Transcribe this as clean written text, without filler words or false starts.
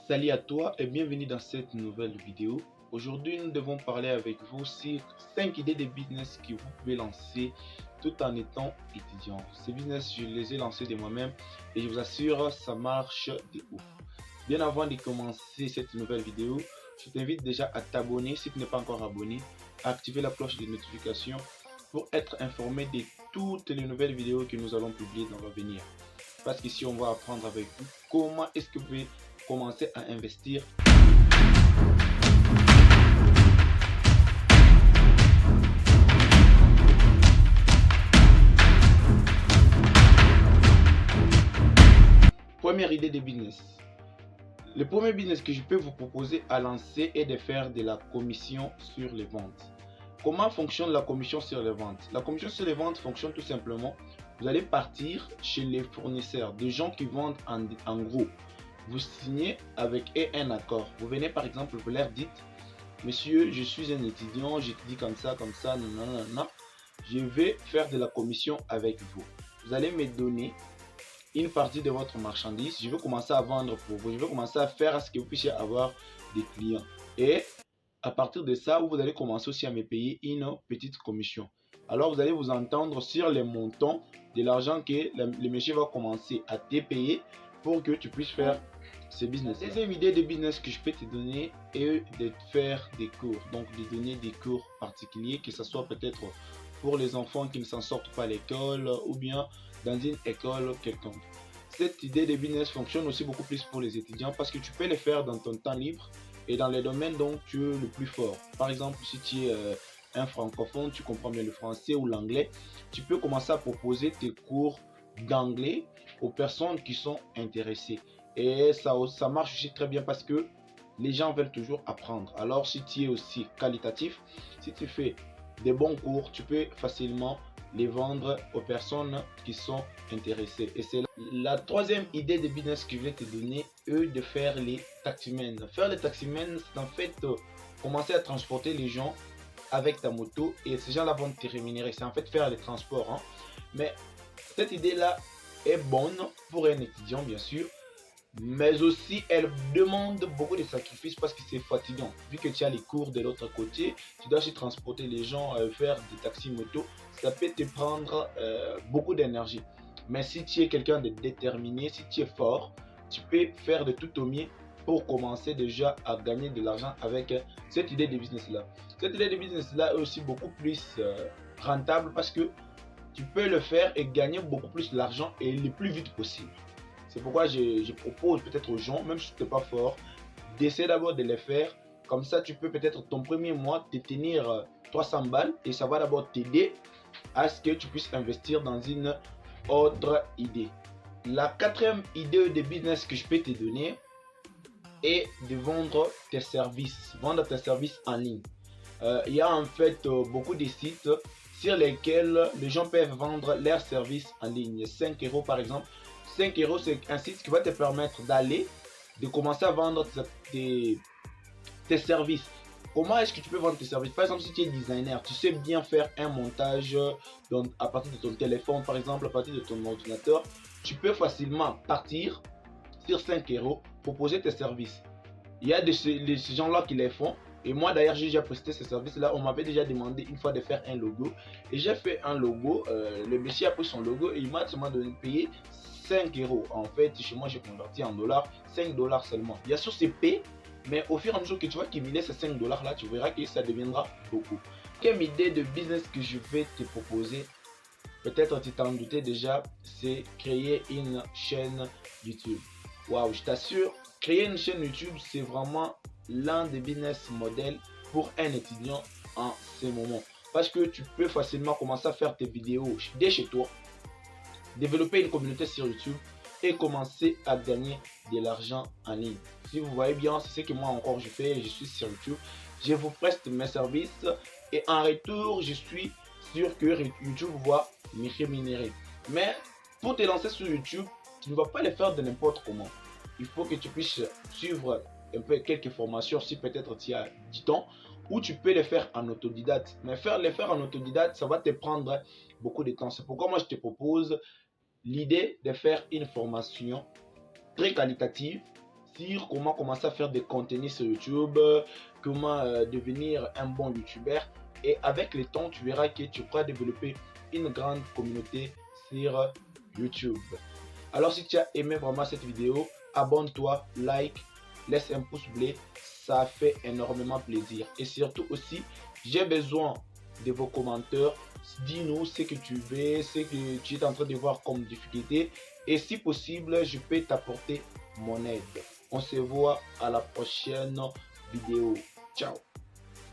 Salut à toi et bienvenue dans cette nouvelle vidéo. Aujourd'hui, nous devons parler avec vous sur 5 idées de business que vous pouvez lancer tout en étant étudiant. Ces business, je les ai lancés de moi-même et je vous assure, ça marche de ouf. Bien avant de commencer cette nouvelle vidéo, je t'invite déjà à t'abonner si tu n'es pas encore abonné, à activer la cloche de notification pour être informé de toutes les nouvelles vidéos que nous allons publier dans l'avenir. Parce qu'ici, on va apprendre avec vous comment est-ce que vous pouvez commencer à investir. Première idée de business. Le premier business que je peux vous proposer à lancer est de faire de la commission sur les ventes. Comment fonctionne la commission sur les ventes? La commission sur les ventes fonctionne tout simplement. Vous allez partir chez les fournisseurs, des gens qui vendent en gros. Vous signez avec eux un accord. Vous venez par exemple, vous leur dites: monsieur, je suis un étudiant, j'étudie comme ça, non. Je vais faire de la commission avec vous. Vous allez me donner une partie de votre marchandise. Je vais commencer à vendre pour vous. Je vais commencer à faire à ce que vous puissiez avoir des clients. Et à partir de ça, vous allez commencer aussi à me payer une petite commission. Alors vous allez vous entendre sur les montants de l'argent que le monsieur va commencer à te payer pour que tu puisses faire ce business. La deuxième idée de business que je peux te donner est de faire des cours. Donc de donner des cours particuliers, que ce soit peut-être pour les enfants qui ne s'en sortent pas à l'école ou bien dans une école quelconque. Cette idée de business fonctionne aussi beaucoup plus pour les étudiants parce que tu peux les faire dans ton temps libre et dans les domaines dont tu es le plus fort. Par exemple, si tu es un francophone, tu comprends bien le français ou l'anglais, tu peux commencer à proposer tes cours d'anglais aux personnes qui sont intéressées. Et ça marche aussi très bien parce que les gens veulent toujours apprendre. Alors si tu es aussi qualitatif, si tu fais des bons cours, tu peux facilement les vendre aux personnes qui sont intéressées. Et c'est la troisième idée de business que je vais te donner, de faire les taximens. Faire les taximens, c'est en fait commencer à transporter les gens avec ta moto et ces gens-là vont te rémunérer. C'est en fait faire les transports. Hein. Mais cette idée-là est bonne pour un étudiant, bien sûr. Mais aussi, elle demande beaucoup de sacrifices parce que c'est fatigant. Vu que tu as les cours de l'autre côté, tu dois aussi transporter les gens, faire des taxis moto. Ça peut te prendre beaucoup d'énergie. Mais si tu es quelqu'un de déterminé, si tu es fort, tu peux faire de tout au mieux pour commencer déjà à gagner de l'argent avec cette idée de business-là. Cette idée de business-là est aussi beaucoup plus rentable parce que tu peux le faire et gagner beaucoup plus d'argent et le plus vite possible. C'est pourquoi je propose peut-être aux gens, même si tu n'es pas fort, d'essayer d'abord de les faire. Comme ça, tu peux peut-être ton premier mois te tenir 300 balles et ça va d'abord t'aider à ce que tu puisses investir dans une autre idée. La quatrième idée de business que je peux te donner est de vendre tes services. Vendre tes services en ligne. Il y a en fait beaucoup de sites sur lesquels les gens peuvent vendre leurs services en ligne. 5 euros par exemple. 5 euros, c'est un site qui va te permettre de commencer à vendre tes services. Comment est-ce que tu peux vendre tes services? Par exemple, si tu es designer, tu sais bien faire un montage à partir de ton téléphone, par exemple, à partir de ton ordinateur, tu peux facilement partir sur 5 euros, proposer tes services. Il y a ces gens-là qui les font. Et moi d'ailleurs, j'ai déjà presté ce service-là. On m'avait déjà demandé une fois de faire un logo. Et j'ai fait un logo. Le monsieur a pris son logo et il m'a demandé de payer 5 euros. En fait, chez moi, j'ai converti en dollars. 5 dollars seulement. Bien sûr, c'est payé. Mais au fur et à mesure que tu vas cumuler ces 5 dollars là, tu verras que ça deviendra beaucoup. Quelle idée de business que je vais te proposer? Peut-être tu t'en doutais déjà, c'est créer une chaîne YouTube. Waouh, je t'assure, créer une chaîne YouTube, c'est vraiment l'un des business modèles pour un étudiant en ce moment. Parce que tu peux facilement commencer à faire tes vidéos dès chez toi, développer une communauté sur YouTube et commencer à gagner de l'argent en ligne. Si vous voyez bien, c'est ce que moi encore je fais, je suis sur YouTube, je vous preste mes services et en retour, je suis sûr que YouTube va me rémunérer. Mais pour te lancer sur YouTube, tu ne vas pas le faire de n'importe comment. Il faut que tu puisses suivre un peu quelques formations si peut-être tu as du temps, ou tu peux les faire en autodidacte. Mais les faire en autodidacte, ça va te prendre beaucoup de temps. C'est pourquoi moi je te propose l'idée de faire une formation très qualitative sur comment commencer à faire des contenus sur YouTube, comment devenir un bon youtubeur. Et avec le temps, tu verras que tu pourras développer une grande communauté sur YouTube. Alors si tu as aimé vraiment cette vidéo, abonne-toi, like, laisse un pouce bleu, ça fait énormément plaisir. Et surtout aussi, j'ai besoin de vos commentaires. Dis-nous ce que tu veux, ce que tu es en train de voir comme difficulté. Et si possible, je peux t'apporter mon aide. On se voit à la prochaine vidéo. Ciao.